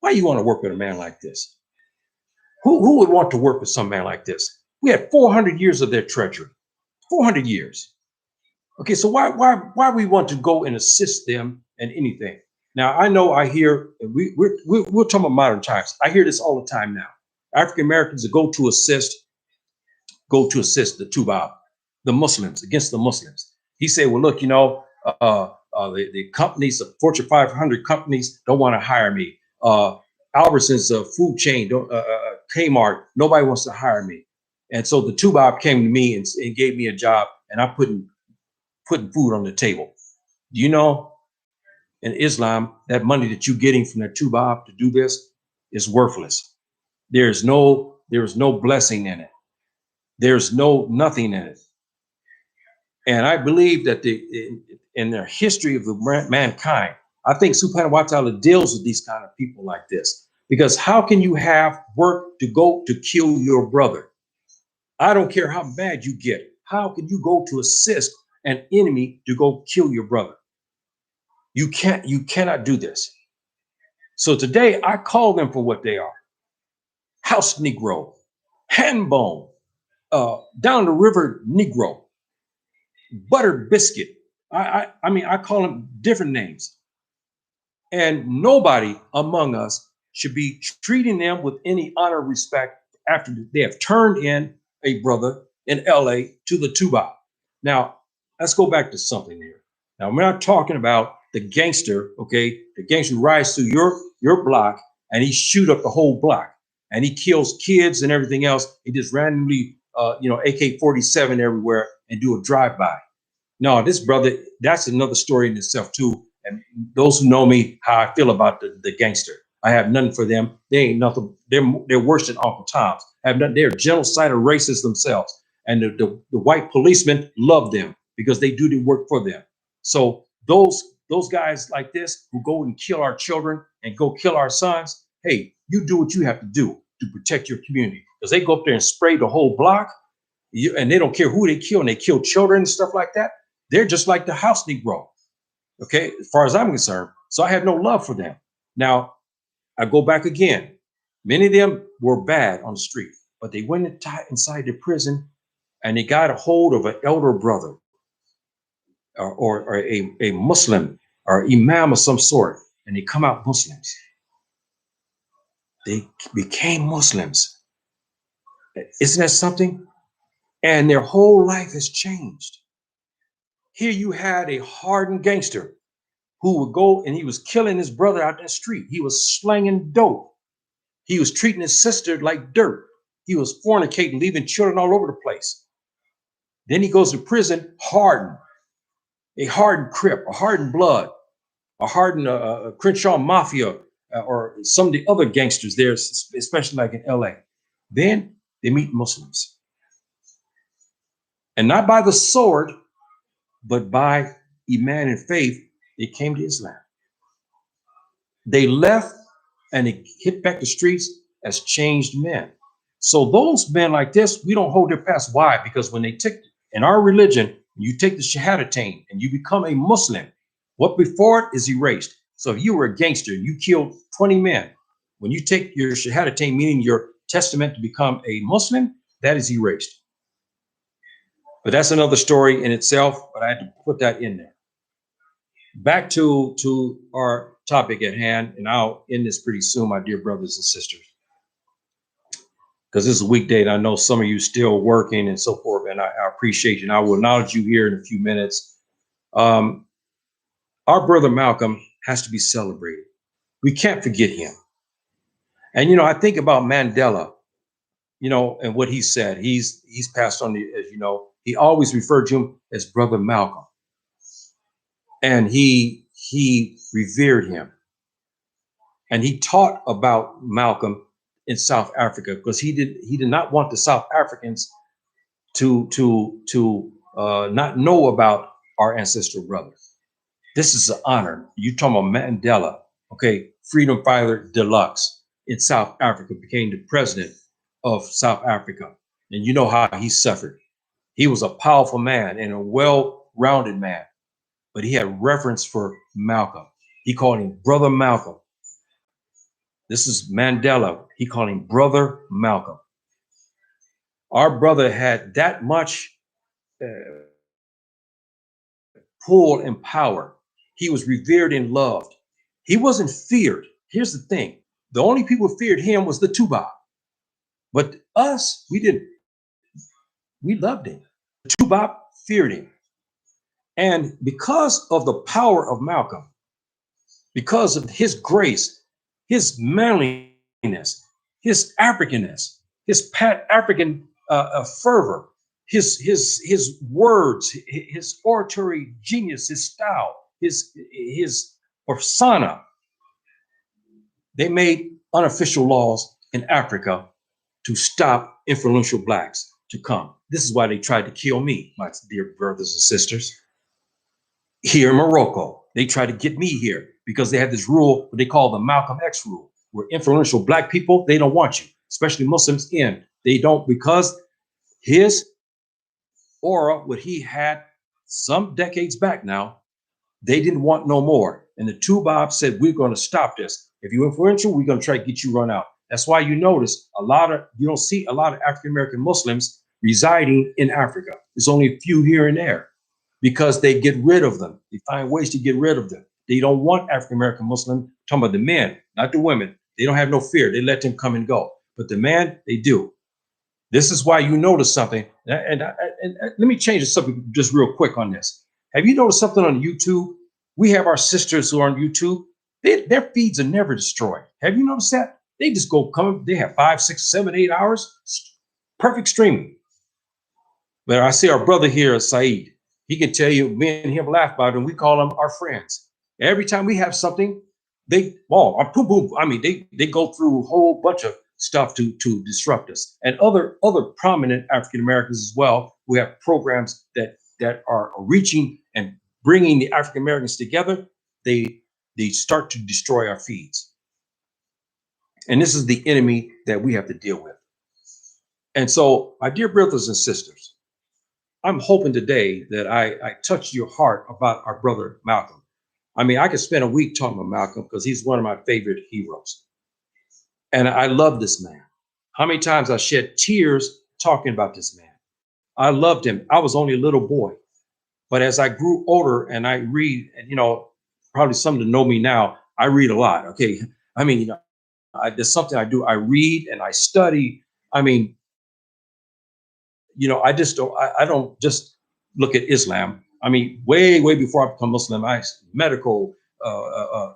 Why you want to work with a man like this? Who would want to work with some man like this? We had 400 years of their treachery. 400 years. Okay, so why we want to go and assist them in anything? Now I know I hear we're talking about modern times. I hear this all the time now. African Americans go to assist the Tubab, the Muslims, against the Muslims. He said, well, look, the companies, the Fortune 500 companies don't want to hire me. Albertsons, food chain, Kmart, nobody wants to hire me. And so the Tubab came to me and gave me a job, and I'm putting food on the table. Do you know, in Islam, that money that you're getting from that Tubab to do this is worthless. There's no blessing in it. There's nothing in it. And I believe that in the history of the mankind, I think Subhanahu wa ta'ala deals with these kind of people like this. Because how can you have work to go to kill your brother? I don't care how mad you get. How can you go to assist an enemy to go kill your brother? You cannot do this. So today I call them for what they are: house Negro, hand bone, down the river Negro, butter biscuit. I mean, I call them different names. And nobody among us should be treating them with any honor or respect after they have turned in a brother in LA to the tuba. Now, let's go back to something here. Now, we're not talking about the gangster, okay? The gangster rides through your block and he shoot up the whole block and he kills kids and everything else. He just randomly, AK-47 everywhere and do a drive-by. No, this brother, that's another story in itself too. And those who know me, how I feel about the gangster, I have nothing for them. They ain't nothing. They're worse than Uncle Tom's. I have nothing. They're genocidal racists themselves. And the white policemen love them because they do the work for them. So those guys like this who go and kill our children and go kill our sons, hey, you do what you have to do to protect your community. Because they go up there and spray the whole block, and they don't care who they kill, and they kill children and stuff like that. They're just like the house Negro, okay, as far as I'm concerned. So I have no love for them. Now, I go back again. Many of them were bad on the street, but they went inside the prison and they got a hold of an elder brother or a Muslim or imam of some sort, and they come out Muslims. They became Muslims. Isn't that something? And their whole life has changed. Here you had a hardened gangster who would go and he was killing his brother out in the street. He was slanging dope. He was treating his sister like dirt. He was fornicating, leaving children all over the place. Then he goes to prison, hardened, a hardened Crip, a hardened Blood, a hardened Crenshaw Mafia, or some of the other gangsters there, especially like in LA. Then they meet Muslims. And not by the sword, but by Iman and faith, they came to Islam. They left and they hit back the streets as changed men. So those men like this, we don't hold their past. Why? Because when they take, in our religion, you take the Shahadatain and you become a Muslim, what before it is erased. So if you were a gangster, you killed 20 men. When you take your Shahadatain, meaning your testament to become a Muslim, that is erased. But that's another story in itself, but I had to put that in there. Back to our topic at hand, and I'll end this pretty soon, my dear brothers and sisters, because this is a weekday and I know some of you still working and so forth, and I appreciate you, and I will acknowledge you here in a few minutes. Our brother Malcolm has to be celebrated. We can't forget him. And, I think about Mandela, and what he said. He's passed on, as you know, he always referred to him as Brother Malcolm. And he revered him. And he taught about Malcolm in South Africa because he did not want the South Africans to not know about our ancestral brother. This is an honor. You talking about Mandela, okay, freedom fighter deluxe in South Africa, became the president of South Africa. And you know how he suffered. He was a powerful man and a well-rounded man, but he had reverence for Malcolm. He called him Brother Malcolm. This is Mandela. He called him Brother Malcolm. Our brother had that much pull and power. He was revered and loved. He wasn't feared. Here's the thing. The only people who feared him was the Tuba. But us, we didn't. We loved him. The Tuba feared him. And because of the power of Malcolm, because of his grace, his manliness, his Africanness, his African fervor, his words, his oratory genius, his style, his persona, they made unofficial laws in Africa to stop influential blacks to come. This is why they tried to kill me, my dear brothers and sisters. Here in Morocco, they tried to get me here because they had this rule, what they call the Malcolm X rule. where influential black people, they don't want you, especially Muslims in. They don't, because his aura, what he had some decades back now, they didn't want no more. And the two Bob said, we're going to stop this. If you're influential, we're going to try to get you run out. That's why you notice you don't see a lot of African-American Muslims residing in Africa. There's only a few here and there because they get rid of them. They find ways to get rid of them. They don't want African-American Muslims, talking about the men, not the women. They don't have no fear. They let them come and go. But the man, they do. This is why you notice something. And let me change the subject just real quick on this. Have you noticed something on YouTube? We have our sisters who are on YouTube. Their feeds are never destroyed. Have you noticed that? They just they have 5, 6, 7, 8 hours, perfect streaming. But I see our brother here, Saeed. He can tell you, me and him laugh about it, and we call them our friends. Every time we have something, they go through a whole bunch of stuff to disrupt us. And other prominent African Americans as well, who have programs that are reaching and bringing the African Americans together. They start to destroy our feeds. And this is the enemy that we have to deal with. And so, my dear brothers and sisters, I'm hoping today that I touch your heart about our brother Malcolm. I mean, I could spend a week talking about Malcolm because he's one of my favorite heroes. And I love this man. How many times I shed tears talking about this man. I loved him. I was only a little boy. But as I grew older and I read, and probably some that know me now, I read a lot. Okay. I mean, there's something I do. I read and I study. I mean, I don't just look at Islam. I mean, way before I become Muslim, medical,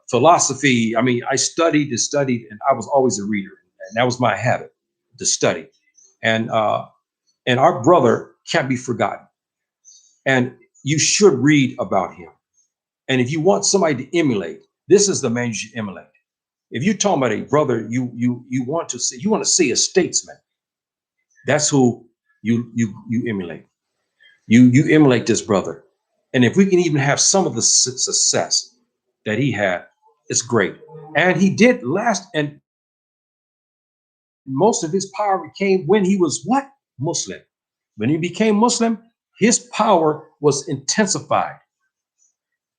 philosophy. I mean, I studied and studied, and I was always a reader, and that was my habit, to study. And our brother can't be forgotten. And you should read about him. And if you want somebody to emulate, this is the man you should emulate. If you're talking about a brother, you want to see a statesman. That's who you emulate. You emulate this brother. And if we can even have some of the success that he had, it's great. And he did last, and most of his power came when he was what? Muslim. When he became Muslim, his power was intensified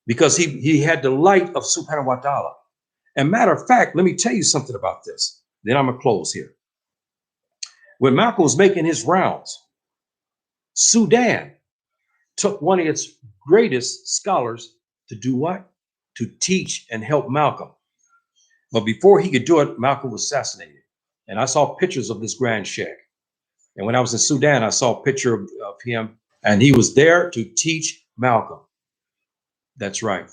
because he had the light of Subhanahu wa ta'ala. And matter of fact, let me tell you something about this. Then I'm gonna close here. When Malcolm was making his rounds, Sudan took one of its greatest scholars to do what? To teach and help Malcolm. But before he could do it, Malcolm was assassinated. And I saw pictures of this Grand Sheikh. And when I was in Sudan, I saw a picture of him, and he was there to teach Malcolm. That's right.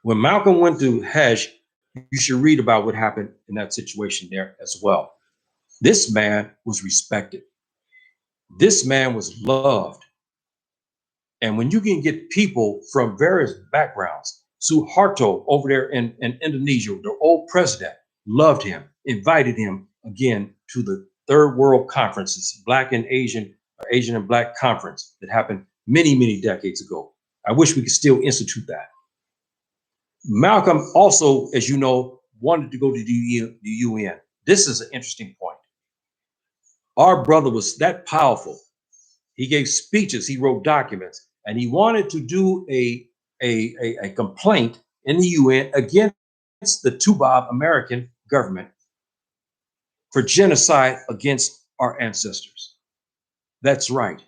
When Malcolm went to Hajj, you should read about what happened in that situation there as well. This man was respected. This man was loved. And when you can get people from various backgrounds, Suharto over there in Indonesia, the old president, loved him, invited him again to the Third World Conferences, Black and Asian and Black Conference that happened many, many decades ago. I wish we could still institute that. Malcolm also, as you know, wanted to go to the UN. This is an interesting point. Our brother was that powerful. He gave speeches, he wrote documents, and he wanted to do a complaint in the UN against the Tubaab American government for genocide against our ancestors. That's right.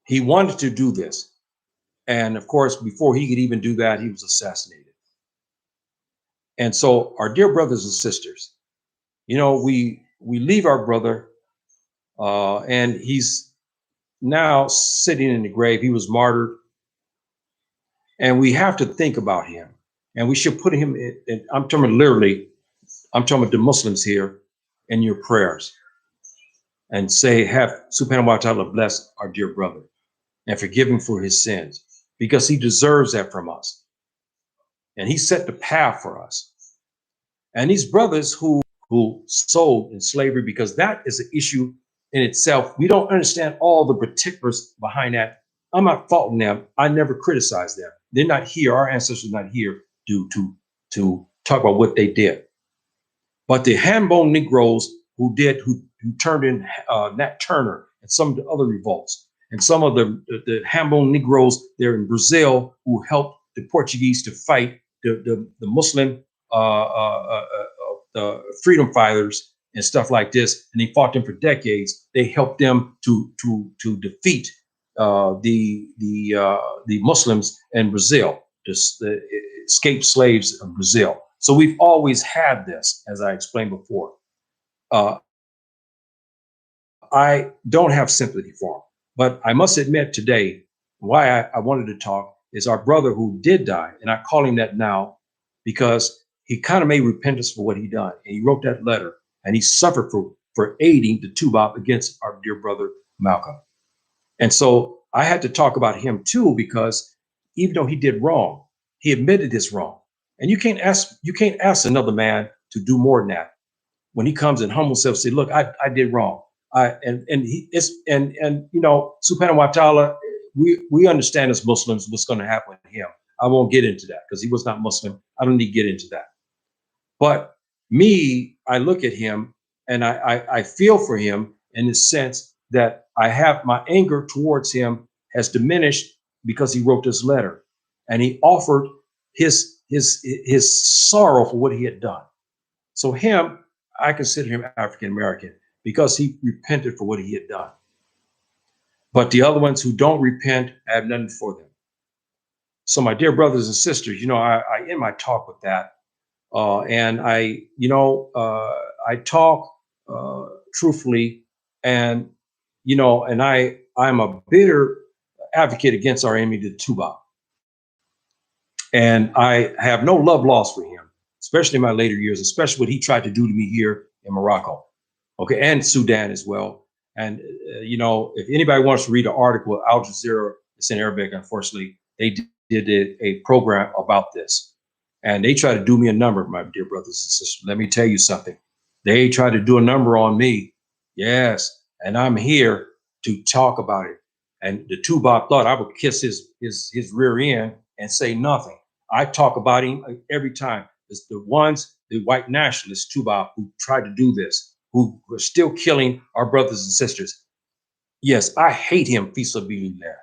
He wanted to do this. And of course, before he could even do that, he was assassinated. And so our dear brothers and sisters, we leave our brother and he's now sitting in the grave. He was martyred. And we have to think about him. And we should put him in, I'm talking literally, I'm talking about the Muslims here, in your prayers. And say, have Subhanahu wa ta'ala bless our dear brother and forgive him for his sins, because he deserves that from us. And he set the path for us. And these brothers who sold in slavery, because that is an issue in itself. We don't understand all the particulars behind that. I'm not faulting them. I never criticize them. They're not here. Our ancestors are not here to talk about what they did. But the hand-bone Negroes who turned in Nat Turner and some of the other revolts, and some of the hand-bone Negroes there in Brazil who helped the Portuguese to fight the Muslim freedom fighters and stuff like this, and they fought them for decades. They helped them to defeat the Muslims in Brazil, the escaped slaves of Brazil. So we've always had this, as I explained before. Uh, I don't have sympathy for him, but I must admit today why I wanted to talk is our brother who did die, and I call him that now because he kind of made repentance for what he done, and he wrote that letter, and he suffered for aiding the Tubop against our dear brother Malcolm. And so I had to talk about him too, because even though he did wrong, he admitted his wrong. And you can't ask another man to do more than that. When he comes and humbles himself, say, look, I did wrong. And you know, Subhanahu wa ta'ala, we understand as Muslims what's going to happen to him. I won't get into that because he was not Muslim. I don't need to get into that. But me, I look at him and I feel for him in the sense that I have my anger towards him has diminished because he wrote this letter and he offered his sorrow for what he had done. So him, I consider him African American because he repented for what he had done. But the other ones who don't repent, I have nothing for them. So my dear brothers and sisters, you know, I end my talk with that. And I talk truthfully, and, you know, and I'm a bitter advocate against our enemy, the Tuba. And I have no love lost for him, especially in my later years, especially what he tried to do to me here in Morocco, okay, and Sudan as well. And, you know, if anybody wants to read an article, Al Jazeera, it's in Arabic, unfortunately, they did a program about this. And they try to do me a number, my dear brothers and sisters. Let me tell you something. They try to do a number on me. Yes. And I'm here to talk about it. And the Tubop thought I would kiss his rear end and say nothing. I talk about him every time. It's the white nationalists, Tubop, who tried to do this, who are still killing our brothers and sisters. Yes, I hate him, fisabilillah.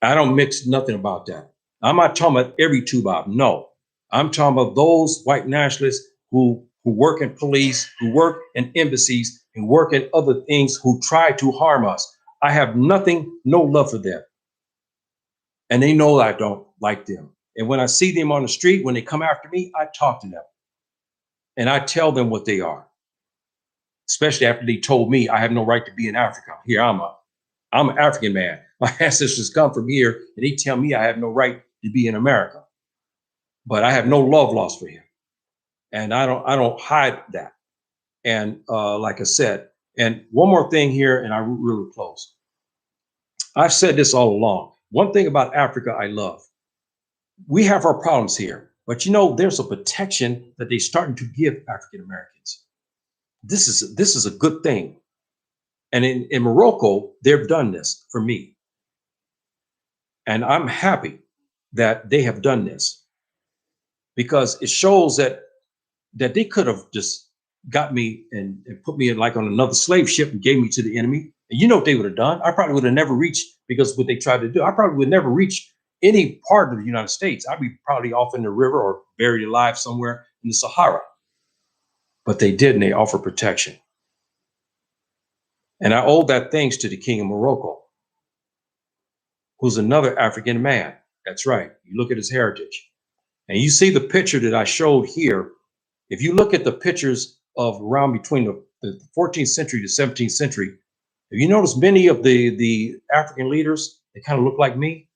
I don't mix nothing about that. I'm not talking about every Tubop. No, I'm talking about those white nationalists who work in police, who work in embassies, and work in other things, who try to harm us. I have no love for them. And they know I don't like them. And when I see them on the street, when they come after me, I talk to them. And I tell them what they are. Especially after they told me I have no right to be in Africa. Here I'm an African man. My ancestors come from here and they tell me I have no right to be in America. But I have no love lost for him. And I don't hide that. And like I said, and one more thing here, and I really close. I've said this all along. One thing about Africa I love. We have our problems here, but you know, there's a protection that they're starting to give African Americans. This is a good thing. And in Morocco, they've done this for me. And I'm happy that they have done this because it shows that they could have just got me and put me in like on another slave ship and gave me to the enemy. And you know what they would have done? I probably would have never reached, because what they tried to do, I probably would never reach any part of the United States. I'd be probably off in the river or buried alive somewhere in the Sahara. But they didn't. They offered protection. And I owe that thanks to the King of Morocco, who's another African man. That's right. You look at his heritage. And you see the picture that I showed here. If you look at the pictures of around between the 14th century to 17th century, if you notice many of the African leaders, they kind of look like me.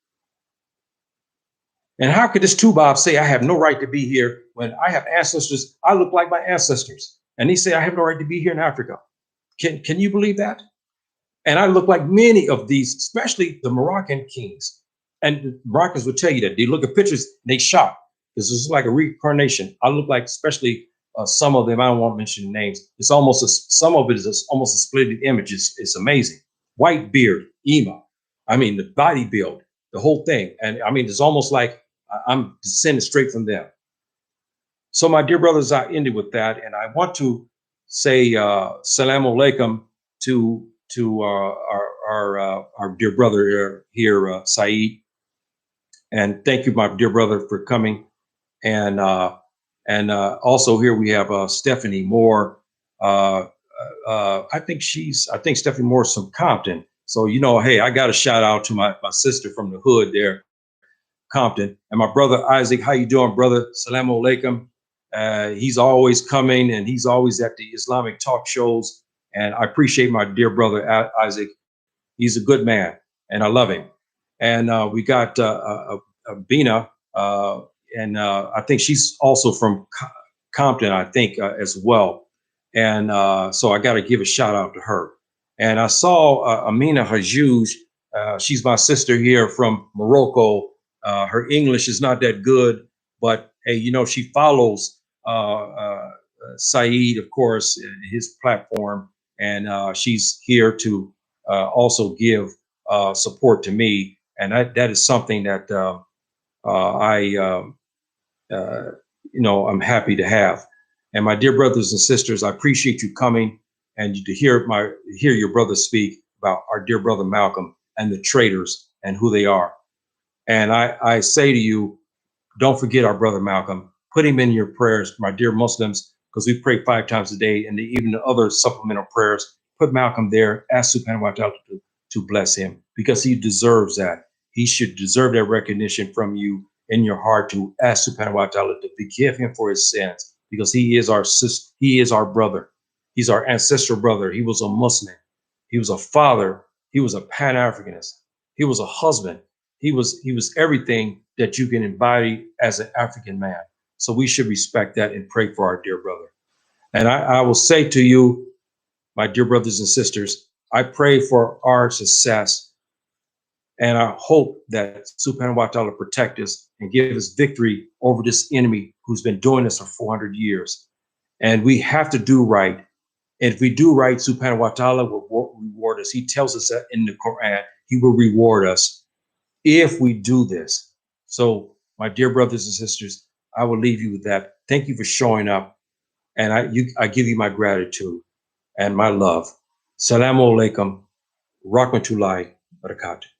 And how could this Tubob say I have no right to be here when I have ancestors? I look like my ancestors. And they say I have no right to be here in Africa. Can you believe that? And I look like many of these, especially the Moroccan kings. And the Moroccans will tell you that. They look at pictures and they shock, because it's like a reincarnation. I look like, especially some of them, I don't want to mention names. It's almost, some of it is almost a splitted image. It's amazing. White beard, Ema. I mean, the body build, the whole thing. And I mean, it's almost like I'm descended straight from them. So, my dear brothers, I ended with that, and I want to say salam alaikum to our dear brother here, Saeed, and thank you, my dear brother, for coming. And also here we have Stephanie Moore. Uh, I think Stephanie Moore's from Compton. So hey, I got a shout out to my sister from the hood there, Compton, and my brother Isaac. How you doing, brother? Salaam alaikum. He's always coming, and he's always at the Islamic talk shows. And I appreciate my dear brother Isaac. He's a good man, and I love him. And we got Bina, and I think she's also from Compton, I think, as well. And so I got to give a shout out to her. And I saw Amina Hajjuj. She's my sister here from Morocco. Her English is not that good, but hey, she follows Saeed, of course, his platform, and she's here to also give support to me, and that is something that I I'm happy to have. And my dear brothers and sisters, I appreciate you coming and to hear your brother speak about our dear brother Malcolm and the traitors and who they are. And I say to you, don't forget our brother Malcolm. Put him in your prayers, my dear Muslims, because we pray 5 times a day, and even the other supplemental prayers. Put Malcolm there. Ask Subhanahu wa Ta'ala to bless him, because he deserves that. He should deserve that recognition from you in your heart, to ask Subhanahu wa Ta'ala to forgive him for his sins, because he is our sister. He is our brother. He's our ancestral brother. He was a Muslim. He was a father. He was a Pan-Africanist. He was a husband. He was everything that you can embody as an African man. So we should respect that and pray for our dear brother. And I will say to you, my dear brothers and sisters, I pray for our success, and I hope that Subhanahu wa Ta'ala protect us and give us victory over this enemy who's been doing this for 400 years. And we have to do right. And if we do right, Subhanahu wa Ta'ala will reward us. He tells us that in the Quran. He will reward us if we do this. So, my dear brothers and sisters, I will leave you with that. Thank you for showing up. And I give you my gratitude and my love. Salamu alaikum, rahmatullahi barakatuh.